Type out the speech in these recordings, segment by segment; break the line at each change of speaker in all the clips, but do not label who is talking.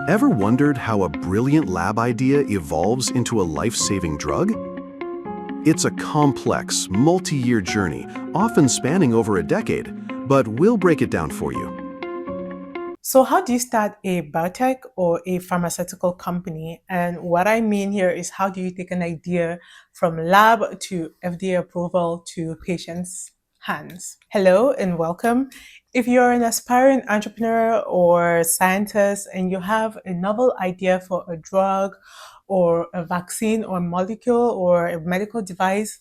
Ever wondered how a brilliant lab idea evolves into a life-saving drug? It's a complex, multi-year journey, often spanning over a decade, but we'll break it down for you.
So, how do you start a biotech or a pharmaceutical company? And what I mean here is how do you take an idea from lab to FDA approval to patients' hands? Hello and welcome. If you're an aspiring entrepreneur or scientist and you have a novel idea for a drug or a vaccine or molecule or a medical device,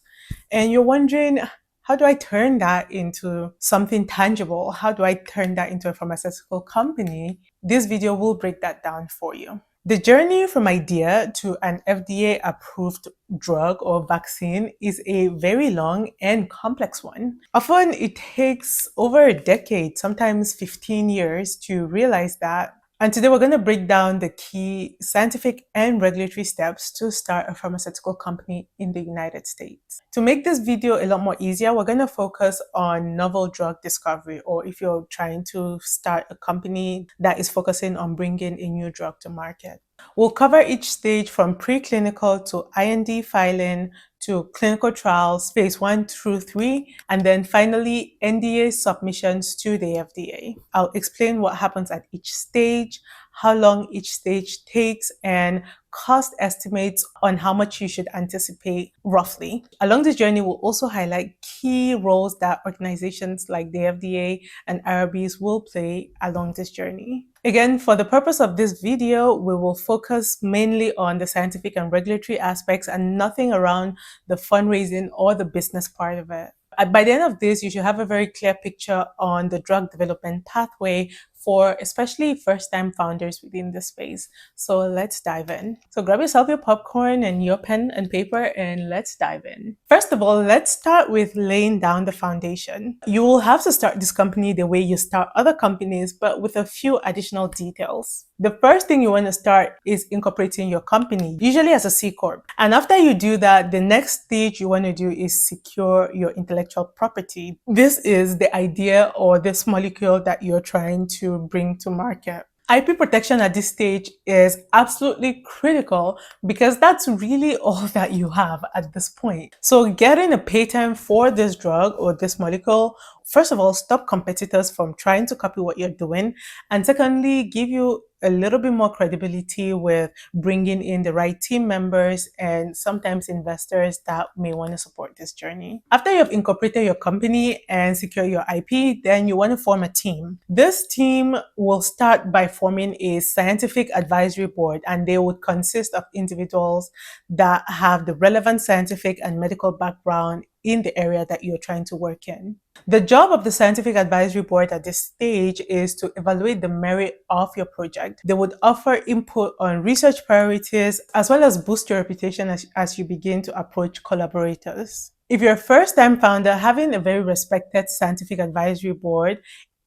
and you're wondering, how do I turn that into something tangible? How do I turn that into a pharmaceutical company? This video will break that down for you. The journey from idea to an FDA approved drug or vaccine is a very long and complex one. Often it takes over a decade, sometimes 15 years, to realize that. And today we're going to break down the key scientific and regulatory steps to start a pharmaceutical company in the United States. To make this video a lot more easier, we're going to focus on novel drug discovery, or if you're trying to start a company that is focusing on bringing a new drug to market. We'll cover each stage from preclinical to IND filing to clinical trials, phase 1 through 3, and then finally NDA submissions to the FDA. I'll explain what happens at each stage, how long each stage takes, and cost estimates on how much you should anticipate roughly. Along this journey, we'll also highlight key roles that organizations like the FDA and IRBs will play along this journey. Again, for the purpose of this video, we will focus mainly on the scientific and regulatory aspects and nothing around the fundraising or the business part of it. By the end of this, you should have a very clear picture on the drug development pathway for especially first-time founders within the space. So let's dive in. So grab yourself your popcorn and your pen and paper and let's dive in. First of all, let's start with laying down the foundation. You will have to start this company the way you start other companies, but with a few additional details. The first thing you want to start is incorporating your company, usually as a C Corp. And after you do that, the next stage you want to do is secure your intellectual property. This is the idea or this molecule that you're trying to bring to market. IP protection at this stage is absolutely critical because that's really all that you have at this point. So getting a patent for this drug or this molecule, first of all, stop competitors from trying to copy what you're doing. And secondly, give you a little bit more credibility with bringing in the right team members and sometimes investors that may want to support this journey. After you've incorporated your company and secure your IP, then you want to form a team. This team will start by forming a scientific advisory board, and they would consist of individuals that have the relevant scientific and medical background in the area that you're trying to work in. The job of the scientific advisory board at this stage is to evaluate the merit of your project. They would offer input on research priorities as well as boost your reputation as you begin to approach collaborators. If you're a first-time founder, having a very respected scientific advisory board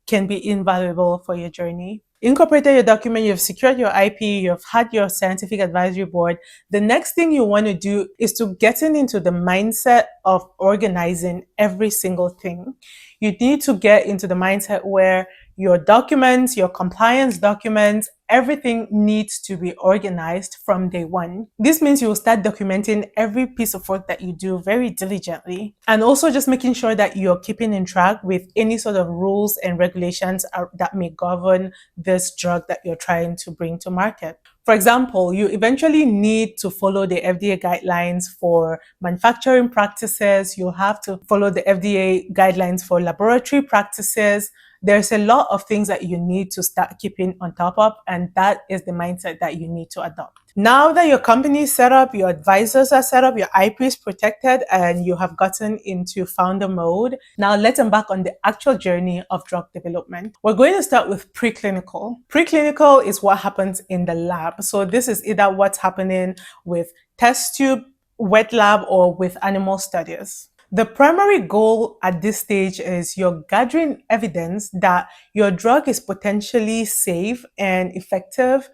can be invaluable for your journey. Incorporated your document, you've secured your IP, you've had your scientific advisory board. The next thing you want to do is to get into the mindset of organizing every single thing. You need to get into the mindset where your documents, your compliance documents, everything needs to be organized from day one. This means you will start documenting every piece of work that you do very diligently, and also just making sure that you're keeping in track with any sort of rules and regulations that may govern this drug that you're trying to bring to market. For example, you eventually need to follow the FDA guidelines for manufacturing practices. You have to follow the FDA guidelines for laboratory practices. There's a lot of things that you need to start keeping on top of, and that is the mindset that you need to adopt. Now that your company is set up, your advisors are set up, your IP is protected, and you have gotten into founder mode, now let's embark on the actual journey of drug development. We're going to start with preclinical. Preclinical is what happens in the lab. So this is either what's happening with test tube, wet lab, or with animal studies. The primary goal at this stage is you're gathering evidence that your drug is potentially safe and effective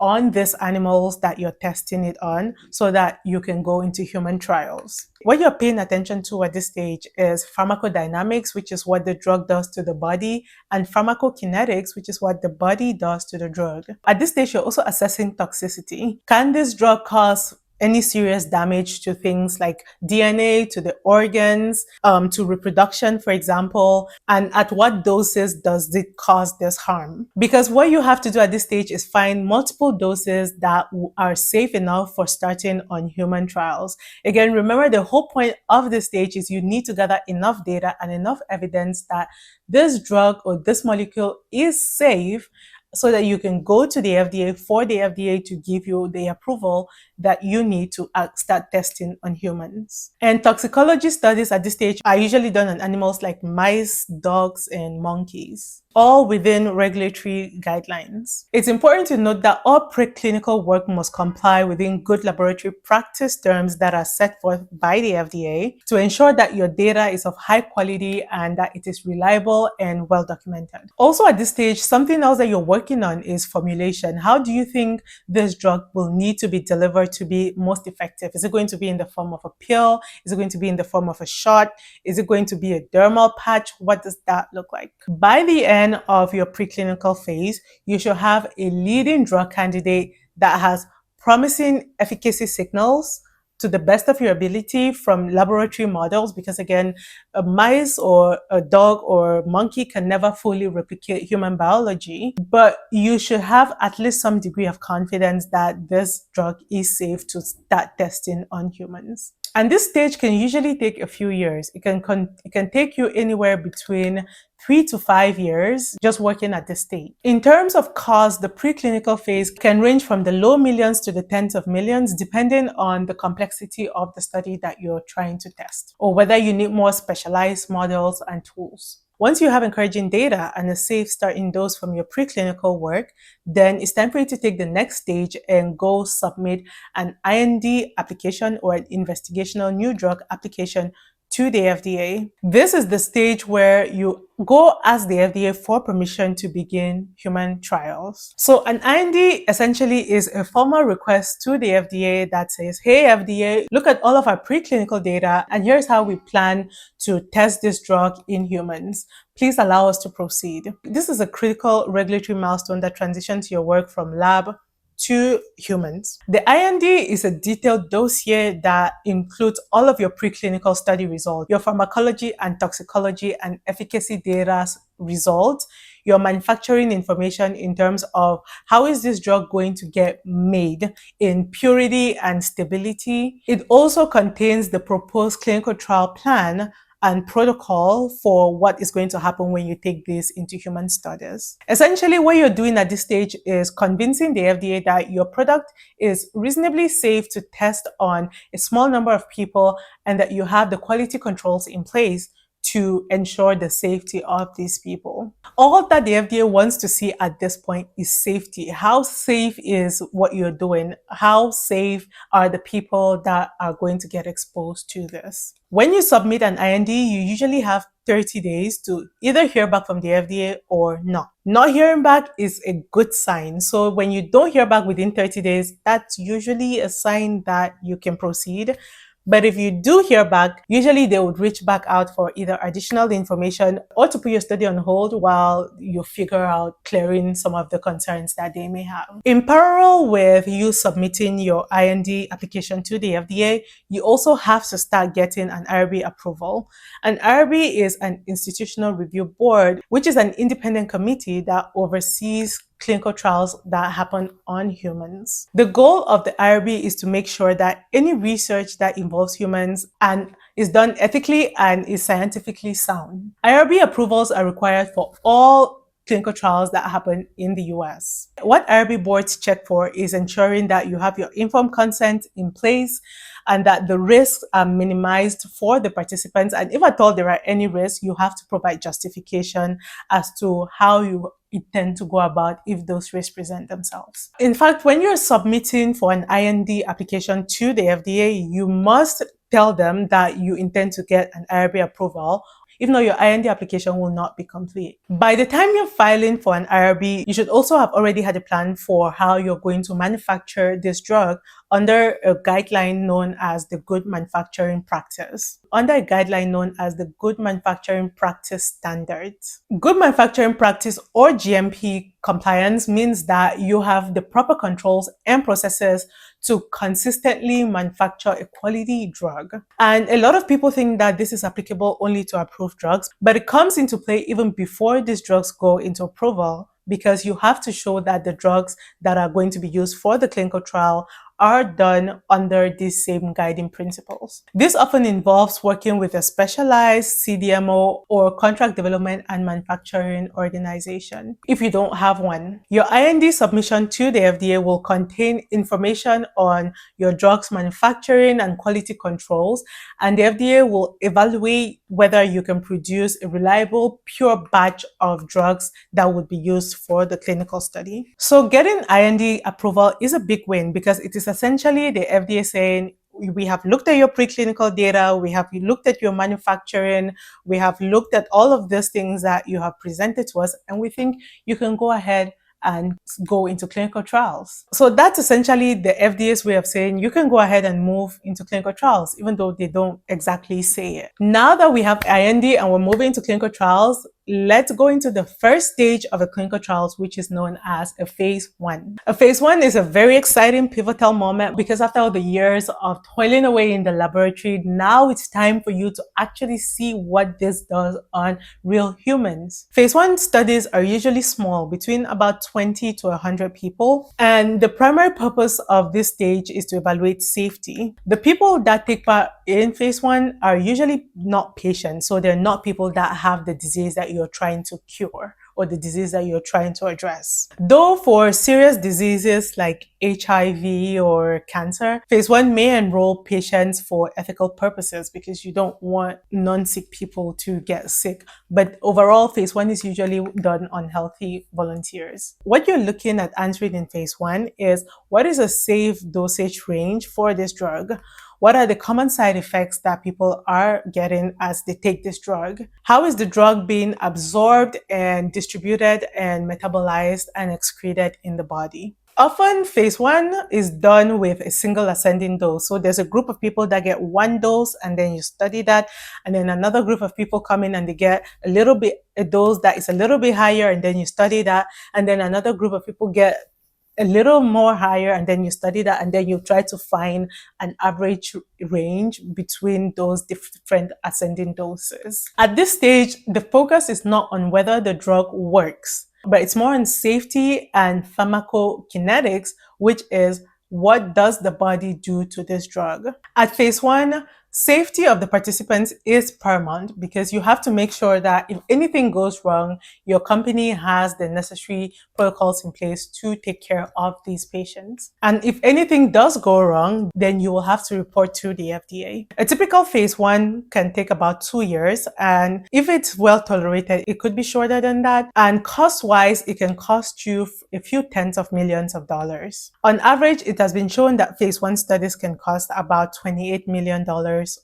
on these animals that you're testing it on so that you can go into human trials. What you're paying attention to at this stage is pharmacodynamics, which is what the drug does to the body, and pharmacokinetics, which is what the body does to the drug. At this stage, you're also assessing toxicity. Can this drug cause any serious damage to things like DNA, to the organs, to reproduction, for example, and at what doses does it cause this harm? Because what you have to do at this stage is find multiple doses that are safe enough for starting on human trials. Again, remember the whole point of this stage is you need to gather enough data and enough evidence that this drug or this molecule is safe so that you can go to the FDA for the FDA to give you the approval that you need to start testing on humans. And toxicology studies at this stage are usually done on animals like mice, dogs, and monkeys, all within regulatory guidelines. It's important to note that all preclinical work must comply within good laboratory practice terms that are set forth by the FDA to ensure that your data is of high quality and that it is reliable and well documented. Also at this stage, something else that you're working on is formulation. How do you think this drug will need to be delivered to be most effective? Is it going to be in the form of a pill? Is it going to be in the form of a shot? Is it going to be a dermal patch? What does that look like? By the end of your preclinical phase, you should have a leading drug candidate that has promising efficacy signals to the best of your ability from laboratory models, because again, a mice or a dog or monkey can never fully replicate human biology, but you should have at least some degree of confidence that this drug is safe to start testing on humans. And this stage can usually take a few years. It can take you anywhere between 3 to 5 years just working at this stage. In terms of cost, the preclinical phase can range from the low millions to the tens of millions, depending on the complexity of the study that you're trying to test, or whether you need more specialized models and tools. Once you have encouraging data and a safe starting dose from your preclinical work, then it's time for you to take the next stage and go submit an IND application or an investigational new drug application to the FDA. This is the stage where you go ask the FDA for permission to begin human trials. So an IND essentially is a formal request to the FDA that says, hey FDA, look at all of our preclinical data and here's how we plan to test this drug in humans. Please allow us to proceed. This is a critical regulatory milestone that transitions your work from lab to humans. The IND is a detailed dossier that includes all of your preclinical study results, your pharmacology and toxicology and efficacy data results, your manufacturing information in terms of how is this drug going to get made in purity and stability. It also contains the proposed clinical trial plan and protocol for what is going to happen when you take this into human studies. Essentially, what you're doing at this stage is convincing the FDA that your product is reasonably safe to test on a small number of people and that you have the quality controls in place to ensure the safety of these people. All that the FDA wants to see at this point is safety. How safe is what you're doing? How safe are the people that are going to get exposed to this? When you submit an IND, you usually have 30 days to either hear back from the FDA or not. Not hearing back is a good sign. So when you don't hear back within 30 days, that's usually a sign that you can proceed. But if you do hear back, usually they would reach back out for either additional information or to put your study on hold while you figure out clearing some of the concerns that they may have. In parallel with you submitting your IND application to the FDA, you also have to start getting an IRB approval. An IRB is an institutional review board, which is an independent committee that oversees clinical trials that happen on humans. The goal of the IRB is to make sure that any research that involves humans and is done ethically and is scientifically sound. IRB approvals are required for all clinical trials that happen in the US. What IRB boards check for is ensuring that you have your informed consent in place and that the risks are minimized for the participants. And if at all there are any risks, you have to provide justification as to how you intend to go about if those risks present themselves. In fact, when you're submitting for an IND application to the FDA, you must tell them that you intend to get an IRB approval. Even though your IND application will not be complete. By the time you're filing for an IRB, you should also have already had a plan for how you're going to manufacture this drug under a guideline known as the Good Manufacturing Practice. Under a guideline known as the Good Manufacturing Practice Standards. Good Manufacturing Practice, or GMP compliance, means that you have the proper controls and processes to consistently manufacture a quality drug. And a lot of people think that this is applicable only to approved drugs, but it comes into play even before these drugs go into approval, because you have to show that the drugs that are going to be used for the clinical trial are done under these same guiding principles. This often involves working with a specialized CDMO or contract development and manufacturing organization. If you don't have one, your IND submission to the FDA will contain information on your drug's manufacturing and quality controls, and the FDA will evaluate whether you can produce a reliable, pure batch of drugs that would be used for the clinical study. So getting IND approval is a big win, because it is essentially the FDA saying, we have looked at your preclinical data, we have looked at your manufacturing, we have looked at all of these things that you have presented to us, and we think you can go ahead and go into clinical trials. So that's essentially the FDA's way of saying you can go ahead and move into clinical trials, even though they don't exactly say it. Now that we have IND and we're moving into clinical trials, let's go into the first stage of the clinical trials, which is known as a phase 1. A phase 1 is a very exciting, pivotal moment, because after all the years of toiling away in the laboratory, now it's time for you to actually see what this does on real humans. Phase 1 studies are usually small, between about 20 to 100 people, and the primary purpose of this stage is to evaluate safety. The people that take part in phase 1 are usually not patients, so they're not people that have the disease that you're trying to cure or the disease that you're trying to address. Though for serious diseases like HIV or cancer, phase 1 may enroll patients for ethical purposes, because you don't want non-sick people to get sick. But overall, phase 1 is usually done on healthy volunteers. What you're looking at answering in phase 1 is, what is a safe dosage range for this drug? What are the common side effects that people are getting as they take this drug? How is the drug being absorbed and distributed and metabolized and excreted in the body? Often, phase 1 is done with a single ascending dose. So there's a group of people that get one dose, and then you study that. And then another group of people come in and they get a dose that is a little bit higher, and then you study that. And then another group of people get a little more higher, and then you study that, and then you try to find an average range between those different ascending doses. At this stage, the focus is not on whether the drug works, but it's more on safety and pharmacokinetics, which is, what does the body do to this drug? At phase 1, safety of the participants is paramount, because you have to make sure that if anything goes wrong, your company has the necessary protocols in place to take care of these patients. And if anything does go wrong, then you will have to report to the FDA. A typical phase 1 can take about 2 years, and if it's well tolerated, it could be shorter than that. And cost-wise, it can cost you a few tens of millions of dollars. On average, it has been shown that phase 1 studies can cost about $28 million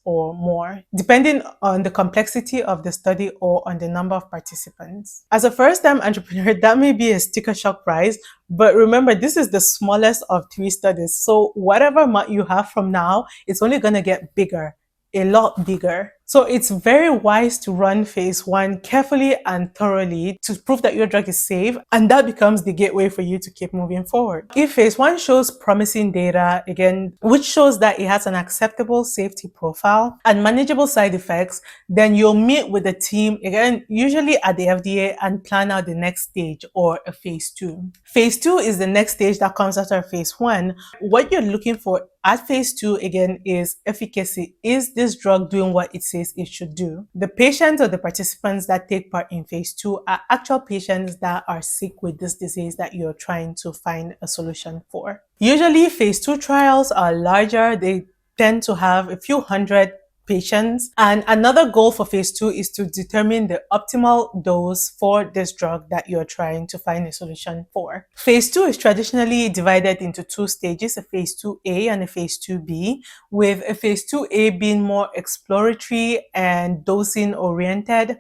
or more, depending on the complexity of the study or on the number of participants. As a first-time entrepreneur, that may be a sticker shock price, but remember, this is the smallest of 3 studies. So whatever amount you have from now, it's only going to get bigger, a lot bigger. So it's very wise to run phase 1 carefully and thoroughly to prove that your drug is safe, and that becomes the gateway for you to keep moving forward. If phase 1 shows promising data, again, which shows that it has an acceptable safety profile and manageable side effects, then you'll meet with the team, again, usually at the FDA, and plan out the next stage, or a phase 2. Phase 2 is the next stage that comes after phase 1. What you're looking for at phase 2, again, is efficacy. Is this drug doing what it says it should do? The patients or the participants that take part in phase 2 are actual patients that are sick with this disease that you're trying to find a solution for. Usually, phase 2 trials are larger. They tend to have a few hundred patients. And another goal for phase 2 is to determine the optimal dose for this drug that you're trying to find a solution for. Phase 2 is traditionally divided into two stages, a phase 2A and a phase 2B, with a phase 2A being more exploratory and dosing oriented,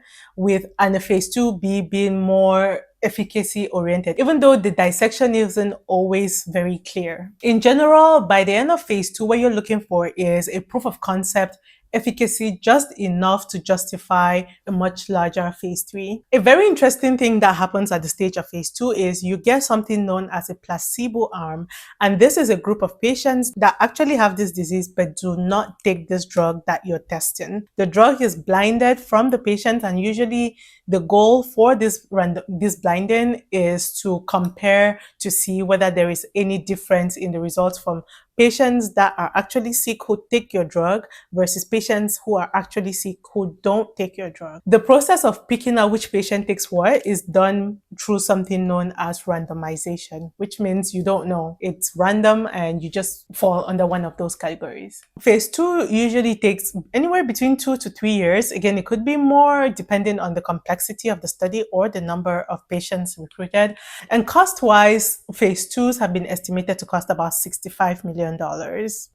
and a phase 2B being more efficacy oriented, even though the dissection isn't always very clear. In general, by the end of phase 2, what you're looking for is a proof of concept efficacy just enough to justify a much larger phase 3. A very interesting thing that happens at the stage of phase 2 is you get something known as a placebo arm, and this is a group of patients that actually have this disease but do not take this drug that you're testing. The drug is blinded from the patient, and usually the goal for this blinding is to compare to see whether there is any difference in the results from patients that are actually sick who take your drug versus patients who are actually sick who don't take your drug. The process of picking out which patient takes what is done through something known as randomization, which means you don't know. It's random and you just fall under one of those categories. Phase 2 usually takes anywhere between 2 to 3 years. Again, it could be more depending on the complexity of the study or the number of patients recruited. And cost-wise, phase 2s have been estimated to cost about $65 million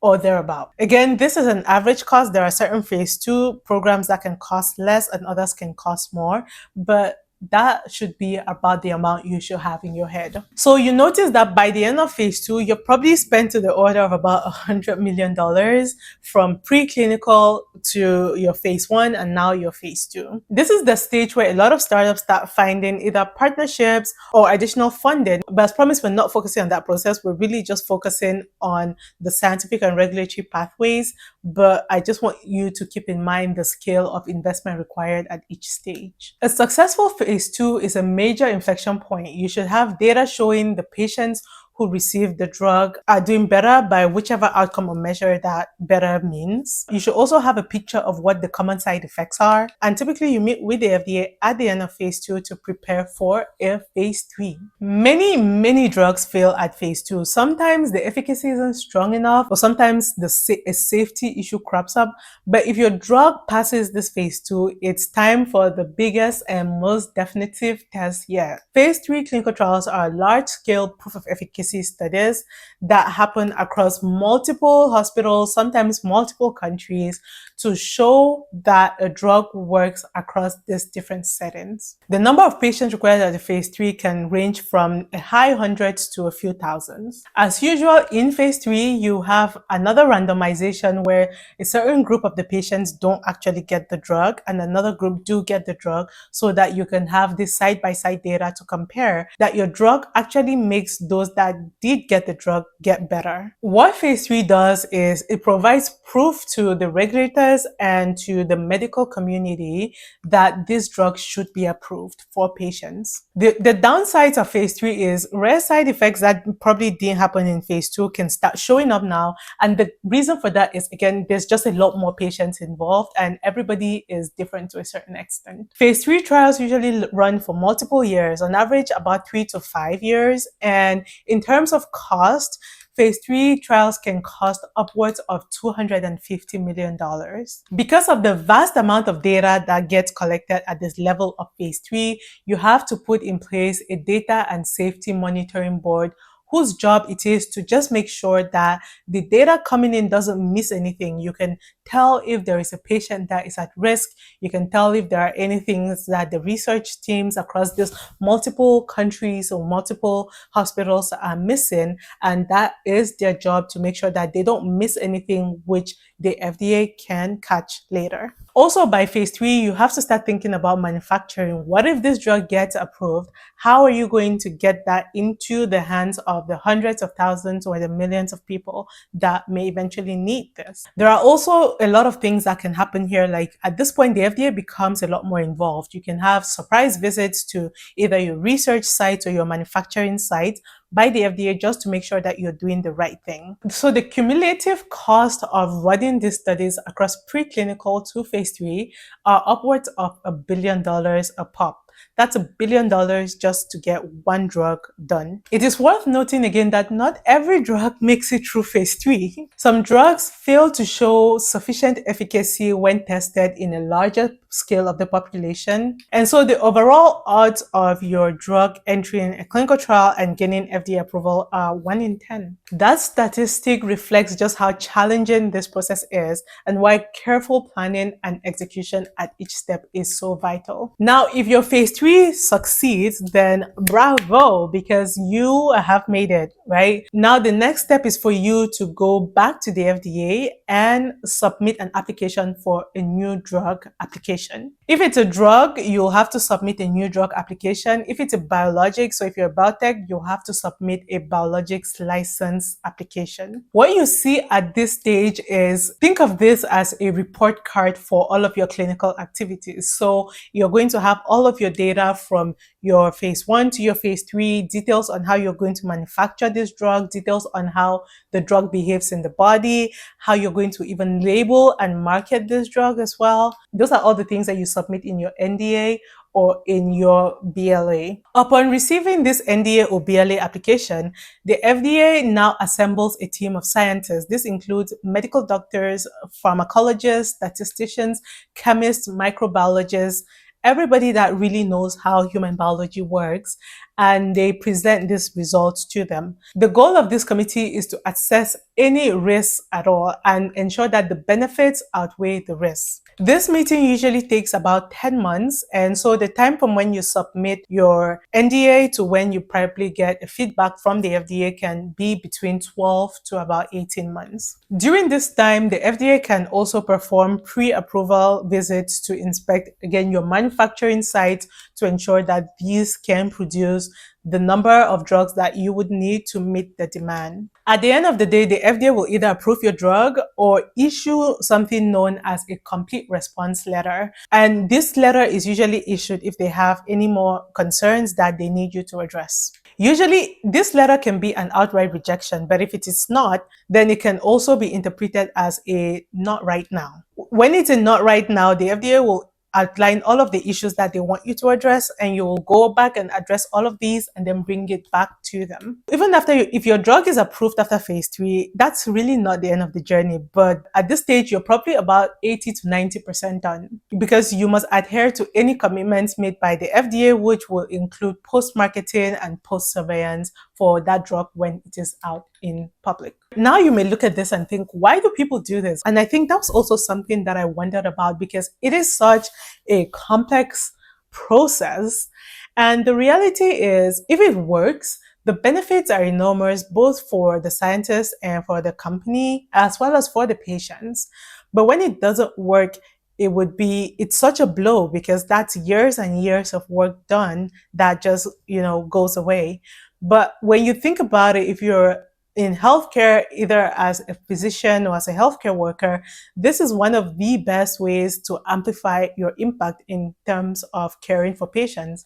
or thereabout. Again, this is an average cost. There are certain phase 2 programs that can cost less and others can cost more, but that should be about the amount you should have in your head. So you notice that by the end of phase 2, you're probably spent to the order of about $100 million from preclinical to your phase 1 and now your phase 2. This is the stage where a lot of startups start finding either partnerships or additional funding. But as promised, we're not focusing on that process. We're really just focusing on the scientific and regulatory pathways. But I just want you to keep in mind the scale of investment required at each stage. A successful phase 2 is a major inflection point. You should have data showing the patients who receive the drug are doing better by whichever outcome or measure that better means. You should also have a picture of what the common side effects are. And typically you meet with the FDA at the end of phase 2 to prepare for a phase 3. Many drugs fail at phase 2. Sometimes the efficacy isn't strong enough, or sometimes a safety issue crops up. But if your drug passes this phase 2, it's time for the biggest and most definitive test yet. Phase 3 clinical trials are large-scale proof of efficacy studies that happen across multiple hospitals, sometimes multiple countries, to show that a drug works across these different settings. The number of patients required at the phase 3 can range from a high hundreds to a few thousands. As usual, in phase 3, you have another randomization where a certain group of the patients don't actually get the drug and another group do get the drug, so that you can have this side-by-side data to compare that your drug actually makes those that did get the drug get better. What phase 3 does is it provides proof to the regulators and to the medical community that this drug should be approved for patients. The downsides of phase 3 is rare side effects that probably didn't happen in phase 2 can start showing up now. And the reason for that is, again, there's just a lot more patients involved and everybody is different to a certain extent. Phase 3 trials usually run for multiple years, on average about 3 to 5 years. And in terms of cost, phase 3 trials can cost upwards of $250 million. Because of the vast amount of data that gets collected at this level of phase 3, you have to put in place a data and safety monitoring board whose job it is to just make sure that the data coming in doesn't miss anything. You can tell if there is a patient that is at risk. You can tell if there are any things that the research teams across these multiple countries or multiple hospitals are missing. And that is their job, to make sure that they don't miss anything which the FDA can catch later. Also, by phase 3, you have to start thinking about manufacturing. What if this drug gets approved? How are you going to get that into the hands of the hundreds of thousands or the millions of people that may eventually need this? There are also a lot of things that can happen here. Like at this point, the FDA becomes a lot more involved. You can have surprise visits to either your research site or your manufacturing site by the FDA just to make sure that you're doing the right thing. So the cumulative cost of running these studies across preclinical to phase 3 are upwards of $1 billion a pop. That's $1 billion just to get one drug done. It is worth noting again that not every drug makes it through phase 3. Some drugs fail to show sufficient efficacy when tested in a larger scale of the population. And so the overall odds of your drug entering a clinical trial and gaining FDA approval are 1 in 10. That statistic reflects just how challenging this process is and why careful planning and execution at each step is so vital. Now, if your phase 3 succeeds, then bravo, because you have made it, right? Now, the next step is for you to go back to the FDA and submit an application for a new drug application. If it's a drug, you'll have to submit a new drug application. If it's a biologic, so if you're a biotech, you'll have to submit a biologics license application. What you see at this stage is, think of this as a report card for all of your clinical activities. So you're going to have all of your data from your phase 1 to your phase 3, details on how you're going to manufacture this drug, details on how the drug behaves in the body, how you're going to even label and market this drug as well. Those are all the things that you submit in your NDA or in your BLA. Upon receiving this NDA or BLA application, the FDA now assembles a team of scientists. This includes medical doctors, pharmacologists, statisticians, chemists, microbiologists, everybody that really knows how human biology works, and they present these results to them. The goal of this committee is to assess any risks at all and ensure that the benefits outweigh the risks. This meeting usually takes about 10 months, and so the time from when you submit your NDA to when you probably get a feedback from the FDA can be between 12 to about 18 months. During this time, the FDA can also perform pre-approval visits to inspect, again, your manufacturing sites to ensure that these can produce the number of drugs that you would need to meet the demand. At the end of the day, the FDA will either approve your drug or issue something known as a complete response letter. And this letter is usually issued if they have any more concerns that they need you to address. Usually, this letter can be an outright rejection, but if it is not, then it can also be interpreted as a not right now. When it's a not right now, the FDA will outline all of the issues that they want you to address, and you will go back and address all of these and then bring it back to them. Even after if your drug is approved after phase 3, that's really not the end of the journey. But at this stage, you're probably about 80 to 90% done, because you must adhere to any commitments made by the FDA, which will include post-marketing and post-surveillance for that drug when it is out in public. Now you may look at this and think, why do people do this? And I think that's also something that I wondered about, because it is such a complex process. And the reality is, if it works, the benefits are enormous, both for the scientists and for the company, as well as for the patients. But when it doesn't work, it's such a blow, because that's years and years of work done that just, goes away. But when you think about it, if you're in healthcare, either as a physician or as a healthcare worker, this is one of the best ways to amplify your impact in terms of caring for patients.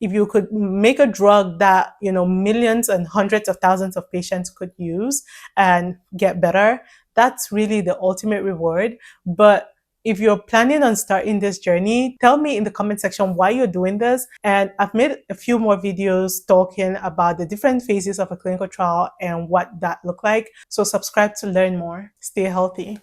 If you could make a drug that, millions and hundreds of thousands of patients could use and get better, that's really the ultimate reward. But if you're planning on starting this journey, tell me in the comment section why you're doing this. And I've made a few more videos talking about the different phases of a clinical trial and what that look like. So subscribe to learn more. Stay healthy.